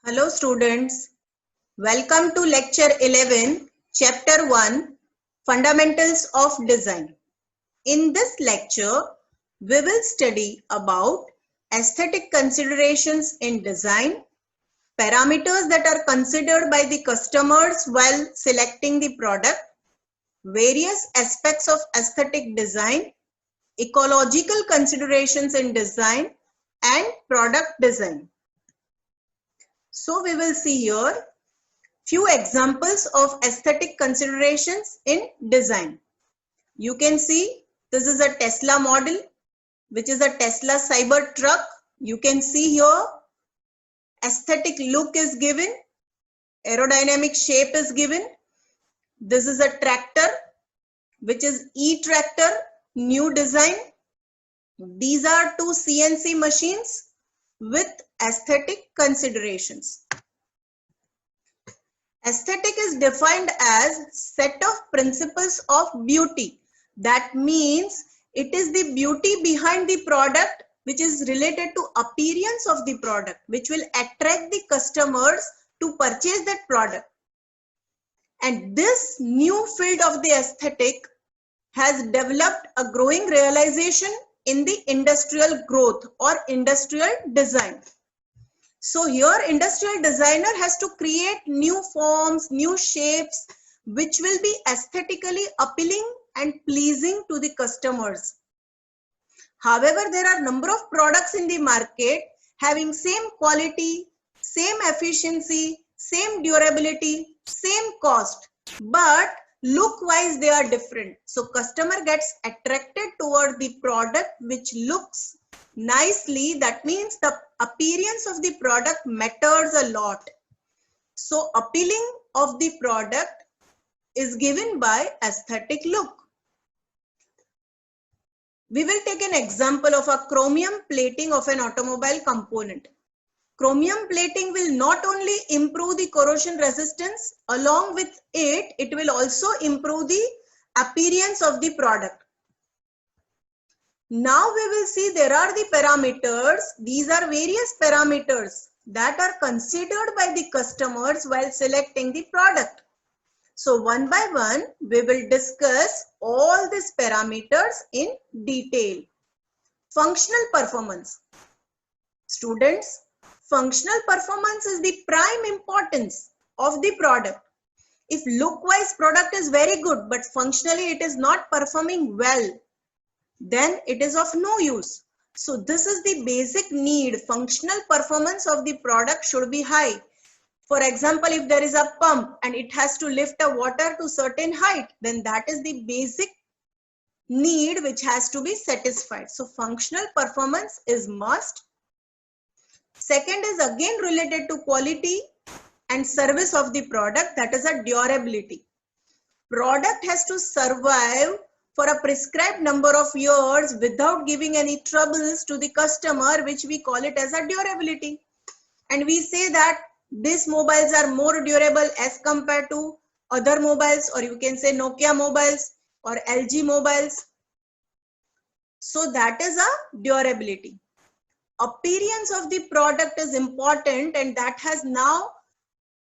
Hello students, welcome to lecture 11, chapter 1, Fundamentals of Design. In this lecture, we will study about aesthetic considerations in design, parameters that are considered by the customers while selecting the product, various aspects of aesthetic design, ecological considerations in design, and product design. So we will see here few examples of aesthetic considerations in design. You can see this is a Tesla model, which is a Tesla Cybertruck. You can see here aesthetic look is given, aerodynamic shape is given. This is a tractor, which is e-tractor, new design. These are two CNC machines with aesthetic considerations. Aesthetic is defined as set of principles of beauty. That means it is the beauty behind the product which is related to appearance of the product, which will attract the customers to purchase that product. And this new field of the aesthetic has developed a growing realization in the industrial growth or industrial design. So here industrial designer has to create new forms, new shapes, which will be aesthetically appealing and pleasing to the customers. However, there are number of products in the market having same quality, same efficiency, same durability, same cost, but look wise they are different. So customer gets attracted toward the product which looks nicely. That means the appearance of the product matters a lot. So appealing of the product is given by aesthetic look. We will take an example of a chromium plating of an automobile component. Chromium plating will not only improve the corrosion resistance, along with it, it will also improve the appearance of the product. Now we will see there are the parameters. These are various parameters that are considered by the customers while selecting the product. So one by one, we will discuss all these parameters in detail. Functional performance. Students, functional performance is the prime importance of the product. If look-wise product is very good, but functionally it is not performing well, then it is of no use. So this is the basic need. Functional performance of the product should be high. For example, if there is a pump and it has to lift a water to certain height, then that is the basic need which has to be satisfied. So functional performance is must. Second is again related to quality and service of the product, that is a durability. Product has to survive for a prescribed number of years without giving any troubles to the customer, which we call it as a durability. And we say that these mobiles are more durable as compared to other mobiles, or you can say Nokia mobiles or LG mobiles. So that is a durability. Appearance of the product is important, and that has now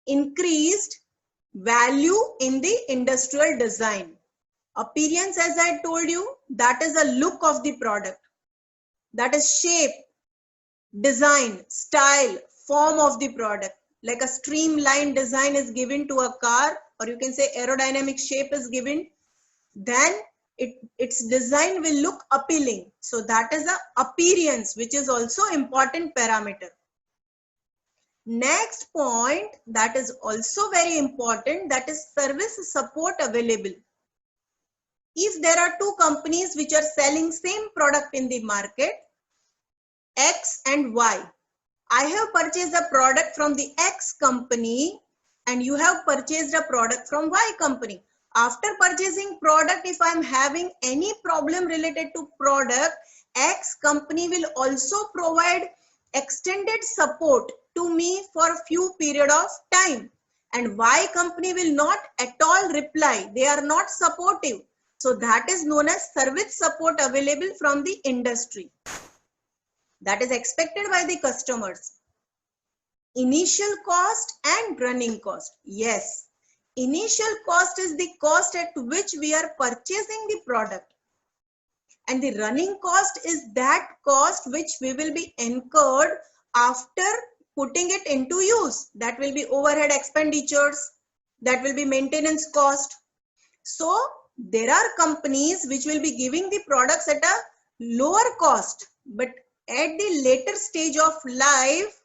increased value in the industrial design. Appearance, as I told you, that is a look of the product. That is shape, design, style, form of the product. Like a streamlined design is given to a car, or you can say aerodynamic shape is given, then its design will look appealing. So that is a appearance, which is also important parameter. Next point that is also very important, that is service support available. If there are two companies which are selling same product in the market, X and Y, I have purchased a product from the X company and you have purchased a product from Y company. After purchasing product, if I am having any problem related to product, X company will also provide extended support to me for a few period of time, and Y company will not at all reply. They are not supportive. So that is known as service support available from the industry. That is expected by the customers. initial cost and running cost. Yes, initial cost is the cost at which we are purchasing the product, and the running cost is that cost which we will be incurred after putting it into use. That will be overhead expenditures, that will be maintenance cost. So there are companies which will be giving the products at a lower cost, but at the later stage of life,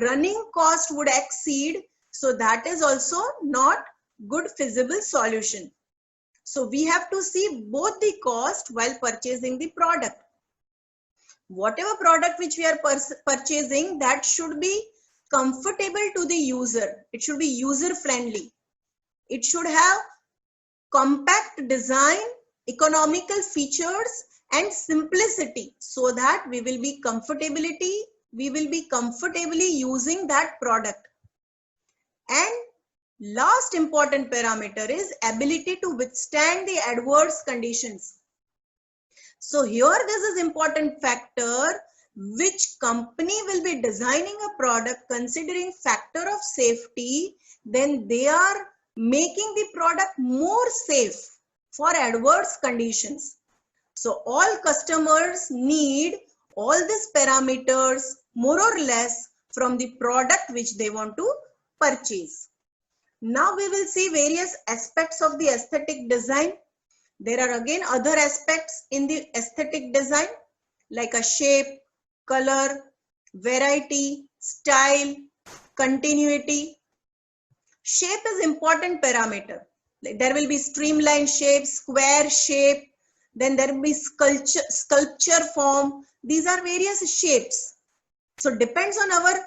running cost would exceed. So that is also not good feasible solution. So we have to see both the cost while purchasing the product. Whatever product which we are purchasing, that should be comfortable to the user. It should be user friendly. It should have compact design, economical features and simplicity, so that we will be comfortably using that product. And last important parameter is ability to withstand the adverse conditions. So here this is important factor, which company will be designing a product considering factor of safety, then they are making the product more safe for adverse conditions. So all customers need all these parameters more or less from the product which they want to purchase. Now we will see various aspects of the aesthetic design. There are again other aspects in the aesthetic design like a shape, color, variety, style, continuity. Shape is important parameter. There will be streamline shape, square shape, then there will be sculpture form. These are various shapes. So depends on our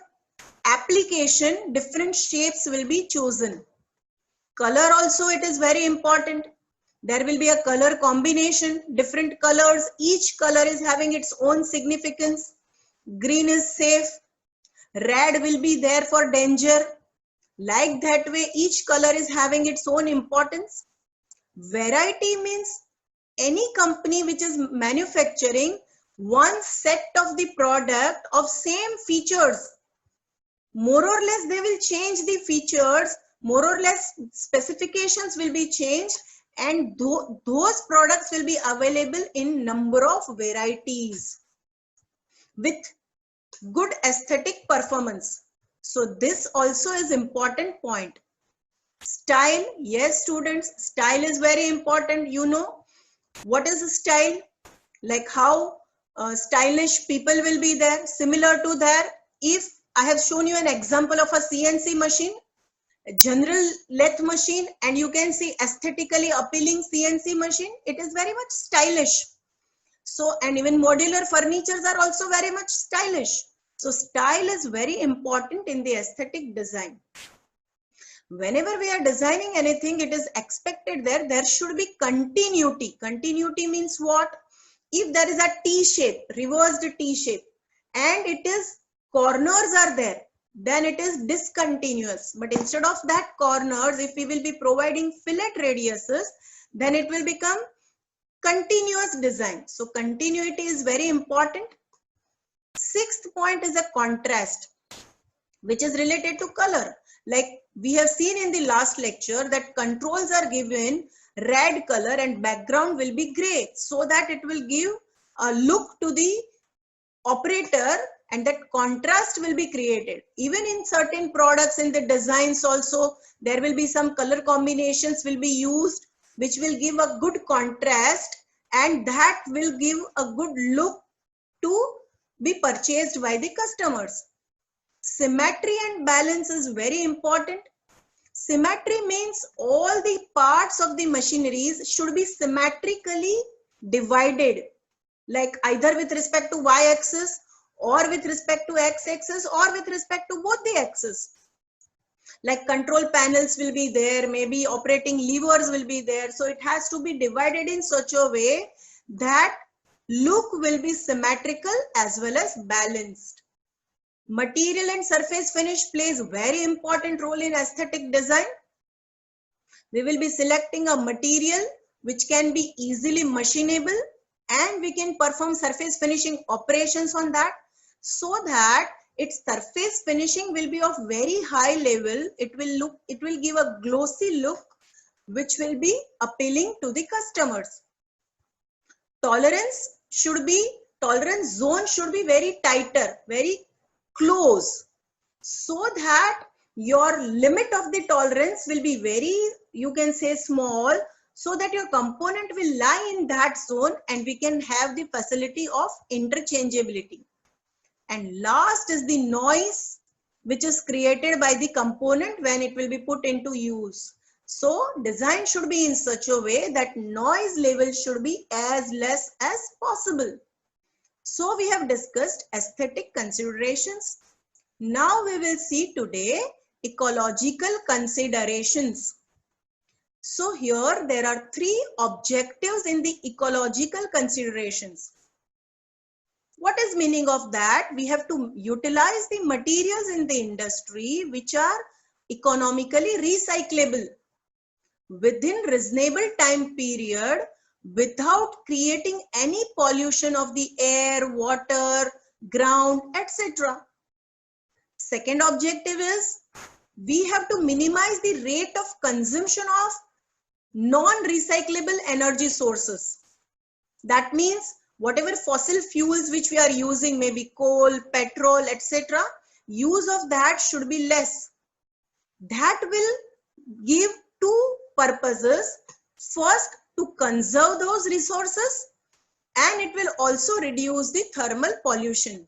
application, different shapes will be chosen. Color also, it is very important. There will be a color combination, different colors. Each color is having its own significance. Green is safe. Red will be there for danger. Like that way, each color is having its own importance. Variety means any company which is manufacturing one set of the product of same features. More or less, they will change the features. More or less, specifications will be changed, and those products will be available in number of varieties with good aesthetic performance. So this also is important point. Style, yes students, style is very important. You know what is a style, like how stylish people will be there. Similar to that, if I have shown you an example of a CNC machine, general lathe machine, and you can see aesthetically appealing CNC machine, it is very much stylish. So, and even modular furnitures are also very much stylish. So style is very important in the aesthetic design. Whenever we are designing anything, it is expected there should be continuity. Continuity means what? If there is a T shape, reversed T shape, and it is corners are there, then it is discontinuous. But instead of that corners, if we will be providing fillet radiuses, then it will become continuous design. So continuity is very important. Sixth point is a contrast, which is related to color. Like we have seen in the last lecture that controls are given red color and background will be gray, so that it will give a look to the operator, and that contrast will be created. Even in certain products, in the designs also, there will be some color combinations will be used, which will give a good contrast, and that will give a good look to be purchased by the customers. Symmetry and balance is very important. Symmetry means all the parts of the machineries should be symmetrically divided, like either with respect to y-axis or with respect to x-axis or with respect to both the axes. Like control panels will be there, maybe operating levers will be there. So it has to be divided in such a way that look will be symmetrical as well as balanced. Material and surface finish plays very important role in aesthetic design. We will be selecting a material which can be easily machinable, and we can perform surface finishing operations on that, so that its surface finishing will be of very high level. It will give a glossy look, which will be appealing to the customers. Tolerance zone should be very tighter, very close, so that your limit of the tolerance will be very, you can say, small, so that your component will lie in that zone and we can have the facility of interchangeability. And last is the noise, which is created by the component when it will be put into use. So design should be in such a way that noise level should be as less as possible. So we have discussed aesthetic considerations. Now we will see today ecological considerations. So here there are three objectives in the ecological considerations. What is meaning of that? We have to utilize the materials in the industry which are economically recyclable within reasonable time period without creating any pollution of the air, water, ground, etc. Second objective is we have to minimize the rate of consumption of non-recyclable energy sources. That means whatever fossil fuels which we are using, maybe coal, petrol, etc., use of that should be less. That will give two purposes. First, to conserve those resources, and it will also reduce the thermal pollution.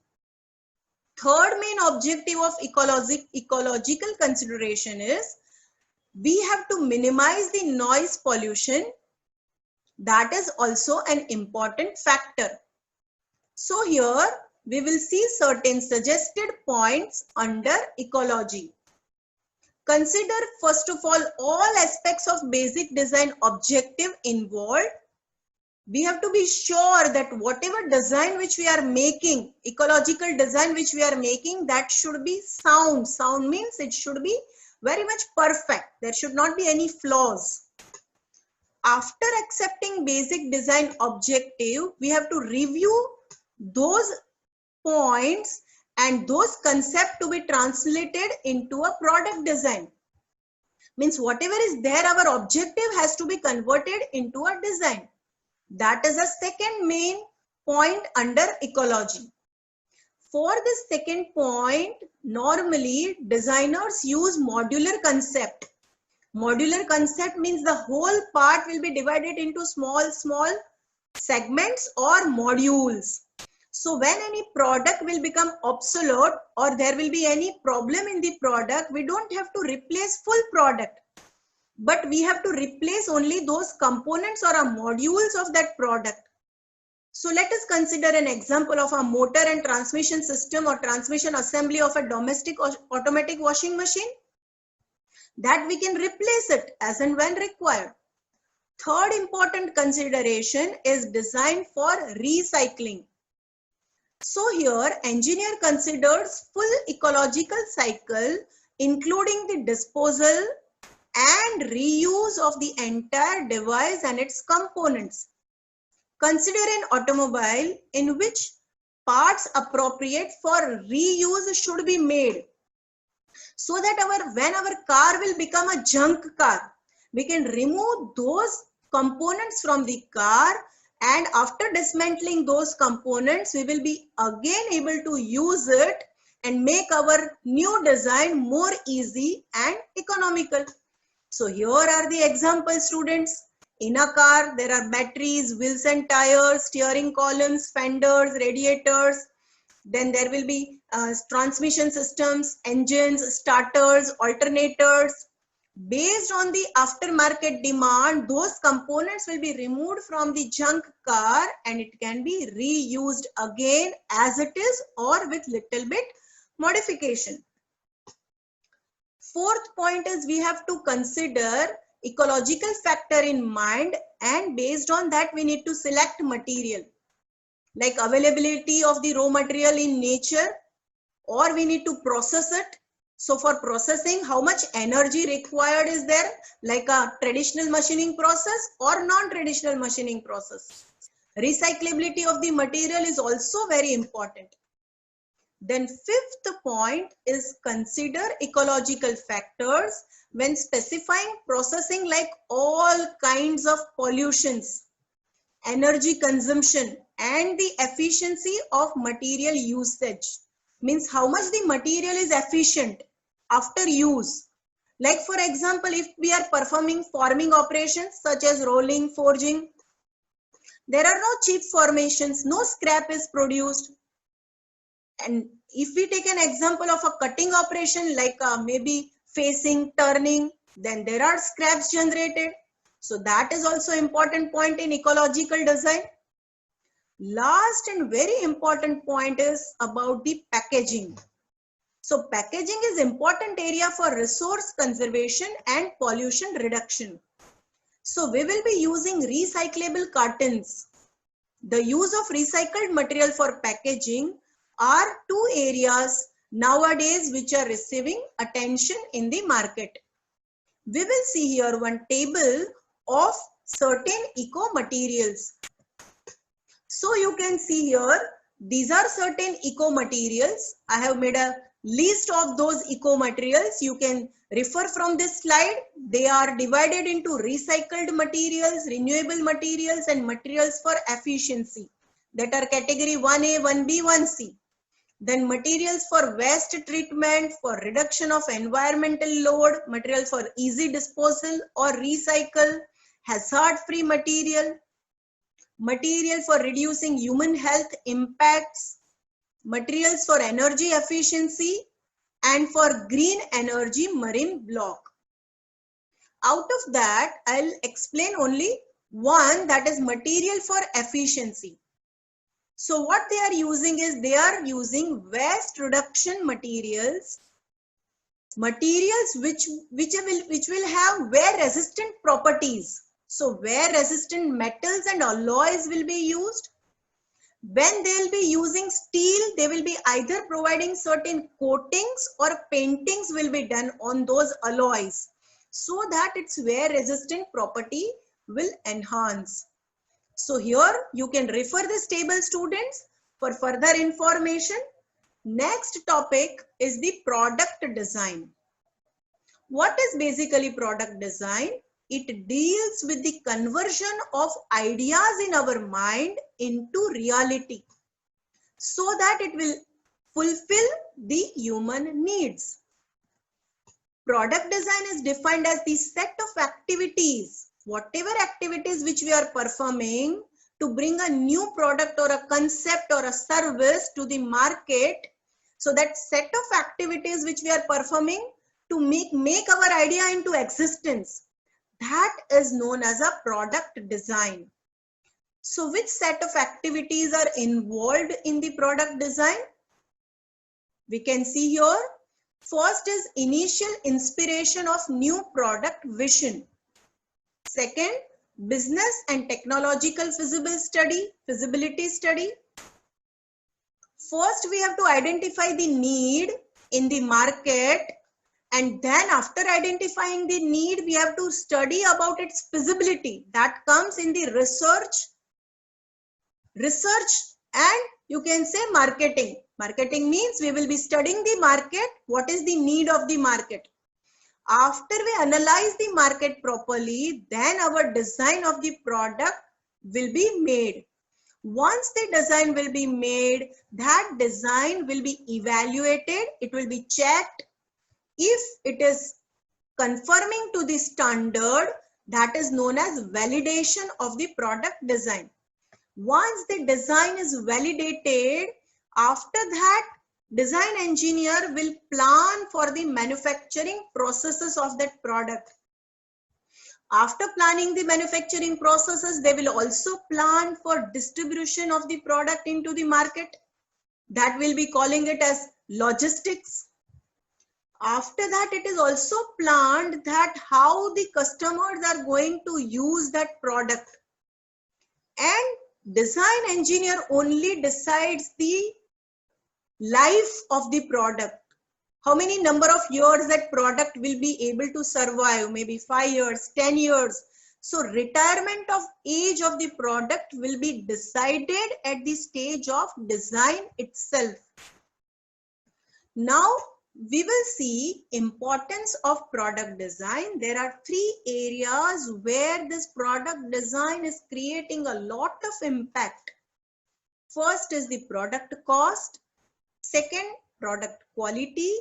Third main objective of ecological consideration is we have to minimize the noise pollution. That is also an important factor. So here we will see certain suggested points under ecology. Consider first of all aspects of basic design objective involved. We have to be sure that whatever design which we are making, ecological design which we are making, that should be sound. Sound means it should be very much perfect. There should not be any flaws. After accepting basic design objective, we have to review those points and those concepts to be translated into a product design. Means whatever is there, our objective has to be converted into a design. That is a second main point under ecology. For this second point, normally designers use modular concept. Modular concept means the whole part will be divided into small segments or modules. So when any product will become obsolete or there will be any problem in the product, we don't have to replace full product, but we have to replace only those components or modules of that product. So let us consider an example of a motor and transmission system or transmission assembly of a domestic or automatic washing machine, that we can replace it as and when required. Third important consideration is design for recycling. So here engineer considers full ecological cycle, including the disposal and reuse of the entire device and its components. Consider an automobile in which parts appropriate for reuse should be made, so that when our car will become a junk car, we can remove those components from the car, and after dismantling those components, we will be again able to use it and make our new design more easy and economical. So here are the examples, students. In a car, there are batteries, wheels and tires, steering columns, fenders, radiators. Then there will be transmission systems, engines, starters, alternators. Based on the aftermarket demand, those components will be removed from the junk car and it can be reused again as it is or with little bit modification. Fourth point is we have to consider ecological factor in mind, and based on that we need to select material, like availability of the raw material in nature, or we need to process it. So for processing, how much energy required is there, like a traditional machining process or non-traditional machining process. Recyclability of the material is also very important. Then fifth point is consider ecological factors when specifying processing, like all kinds of pollutions, energy consumption, and the efficiency of material usage. Means how much the material is efficient after use. Like for example, if we are performing forming operations such as rolling, forging, there are no cheap formations, no scrap is produced. And if we take an example of a cutting operation like maybe facing, turning, then there are scraps generated. So that is also important point in ecological design. Last and very important point is about the packaging. So packaging is important area for resource conservation and pollution reduction. So we will be using recyclable cartons. The use of recycled material for packaging are two areas nowadays which are receiving attention in the market. We will see here one table of certain eco materials. So you can see here, these are certain eco materials. I have made a list of those eco materials. You can refer from this slide. They are divided into recycled materials, renewable materials, and materials for efficiency, that are category 1A, 1B, 1C. Then materials for waste treatment, for reduction of environmental load, material for easy disposal or recycle, hazard-free material, material for reducing human health impacts, materials for energy efficiency, and for green energy marine block. Out of that, I'll explain only one, that is material for efficiency. So what they are using is they are using waste reduction materials, which will have wear resistant properties. So wear resistant metals and alloys will be used. When they will be using steel, they will be either providing certain coatings or paintings will be done on those alloys, so that its wear resistant property will enhance. So here you can refer this table, students, for further information. Next topic is the product design. What is basically product design? It deals with the conversion of ideas in our mind into reality, so that it will fulfill the human needs. Product design is defined as the set of activities, whatever activities which we are performing to bring a new product or a concept or a service to the market. So that set of activities which we are performing to make our idea into existence, that is known as a product design. So which set of activities are involved in the product design? We can see here, first is initial inspiration of new product vision. Second, business and technological feasibility study. First, we have to identify the need in the market, and then after identifying the need, we have to study about its feasibility. That comes in the research and you can say marketing. Marketing means we will be studying the market, what is the need of the market. After we analyze the market properly, then our design of the product will be made. Once the design will be made, that design will be evaluated, it will be checked. If it is conforming to the standard, that is known as validation of the product design. Once the design is validated, after that, design engineer will plan for the manufacturing processes of that product. After planning the manufacturing processes, they will also plan for distribution of the product into the market. That will be calling it as logistics. After that, it is also planned that how the customers are going to use that product. And design engineer only decides the life of the product. How many number of years that product will be able to survive, maybe 5 years, 10 years. So retirement of age of the product will be decided at the stage of design itself. Now we will see importance of product design. There are three areas where this product design is creating a lot of impact. First is the product cost, second product quality,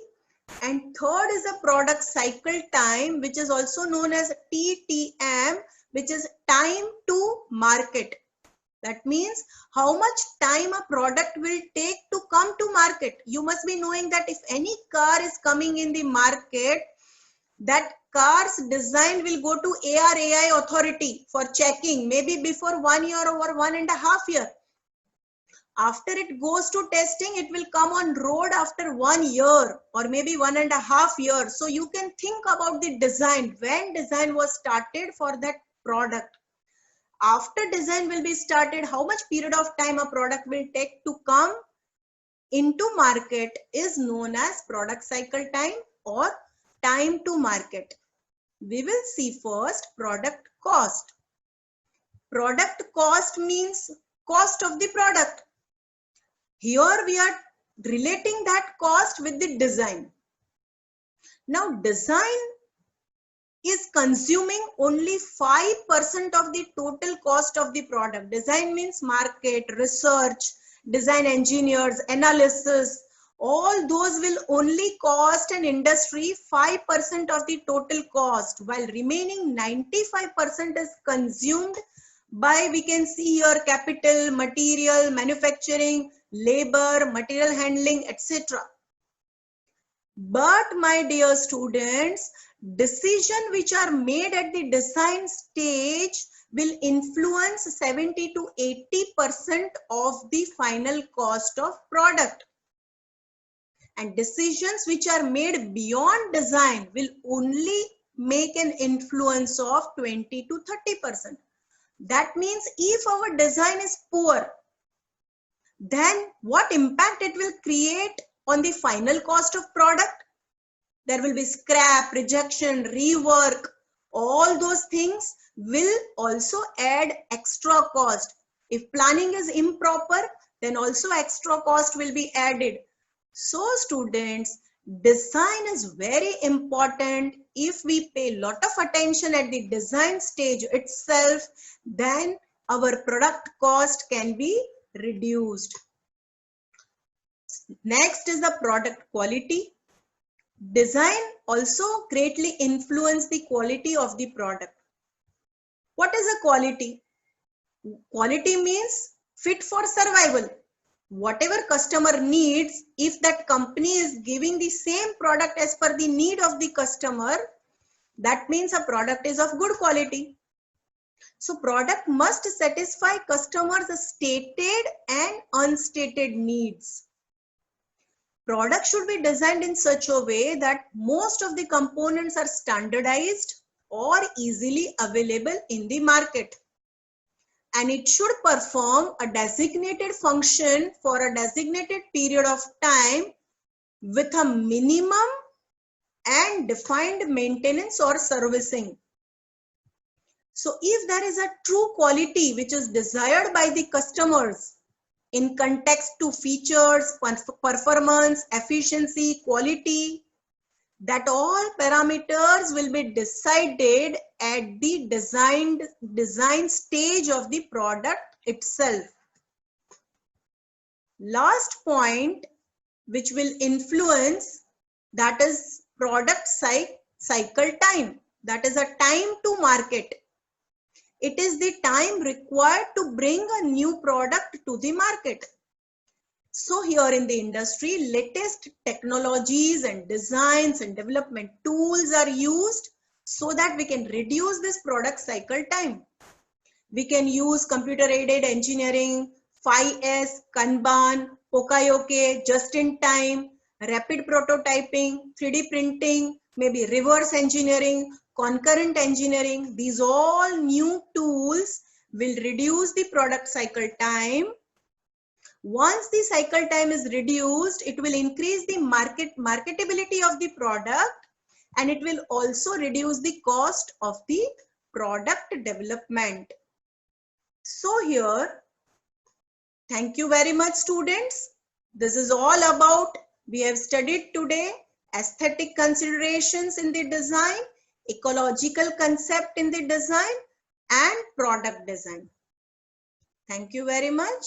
and third is the product cycle time, which is also known as TTM, which is time to market. That means how much time a product will take to come to market. You must be knowing that if any car is coming in the market, that car's design will go to ARAI authority for checking, maybe before 1 year or 1.5 years. After it goes to testing, it will come on road after 1 year or maybe 1.5 years. So you can think about the design, when design was started for that product. After design will be started, how much period of time a product will take to come into market is known as product cycle time or time to market. We will see first product cost. Product cost means cost of the product. Here we are relating that cost with the design. Now design is consuming only 5% of the total cost of the product. Design means market, research, design engineers, analysis. All those will only cost an industry 5% of the total cost, while remaining 95% is consumed by, we can see here, capital, material, manufacturing, labor, material handling, etc. But my dear students, decisions which are made at the design stage will influence 70 to 80% of the final cost of product. And decisions which are made beyond design will only make an influence of 20 to 30%. That means if our design is poor, then what impact it will create on the final cost of product? There will be scrap, rejection, rework. All those things will also add extra cost. If planning is improper, then also extra cost will be added. So students, design is very important. If we pay a lot of attention at the design stage itself, then our product cost can be reduced. Next is the product quality. Design also greatly influences the quality of the product. What is a quality? Quality means fit for survival. Whatever customer needs, if that company is giving the same product as per the need of the customer, that means a product is of good quality. So product must satisfy customers' stated and unstated needs. Product should be designed in such a way that most of the components are standardized or easily available in the market. And it should perform a designated function for a designated period of time with a minimum and defined maintenance or servicing. So if there is a true quality which is desired by the customers in context to features, performance, efficiency, quality, that all parameters will be decided at the design stage of the product itself. Last point which will influence, that is product cycle time. That is a time to market. It is the time required to bring a new product to the market. So here in the industry, latest technologies and designs and development tools are used so that we can reduce this product cycle time. We can use computer-aided engineering, 5S, Kanban, Poka-yoke, just-in-time, rapid prototyping, 3D printing, maybe reverse engineering, concurrent engineering. These all new tools will reduce the product cycle time. Once the cycle time is reduced, it will increase the marketability of the product, and it will also reduce the cost of the product development. So here, thank you very much students. This is all about We have studied today aesthetic considerations in the design, ecological concept in the design, and product design. Thank you very much.